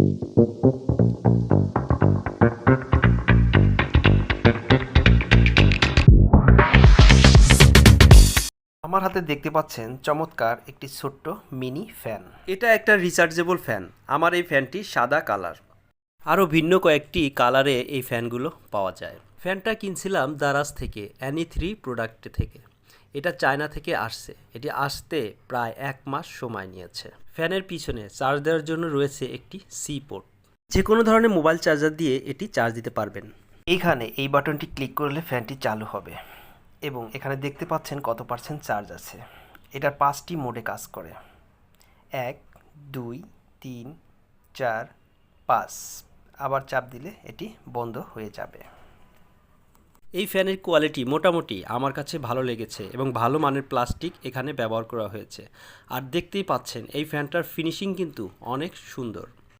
আমার হাতে দেখতে পাচ্ছেন চমৎকার একটি ছোট্ট মিনি ফ্যান। এটা একটা রিচার্জেবল ফ্যান। আমার এই ফ্যানটি সাদা কালার। আরও ভিন্ন কয়েকটি কালারে এই ফ্যানগুলো পাওয়া যায়। ফ্যানটা কিনছিলাম দারাজ থেকে, অ্যানি3 প্রোডাক্ট থেকে। এটা চায়না থেকে আসছে। এটি আসতে প্রায় 1 মাস সময় নিয়েছে। ফ্যানের পিছনে চার্জ দেওয়ার জন্য রয়েছে একটি সি পোর্ট। যে কোনো ধরনের মোবাইল চার্জার দিয়ে এটি চার্জ দিতে পারবেন। এইখানে এই বাটনটি ক্লিক করলে ফ্যানটি চালু হবে এবং এখানে দেখতে পাচ্ছেন কত পার্সেন্ট চার্জ আছে। এটার 5টি মোডে কাজ করে, 1, 2, 3, 4, 5। আবার চাপ দিলে এটি বন্ধ হয়ে যাবে। এই ফ্যানের কোয়ালিটি মোটামুটি আমার কাছে ভালো লেগেছে এবং ভালো মানের প্লাস্টিক এখানে ব্যবহার করা হয়েছে। আর দেখতেই পাচ্ছেন এই ফ্যানটার ফিনিশিং কিন্তু অনেক সুন্দর।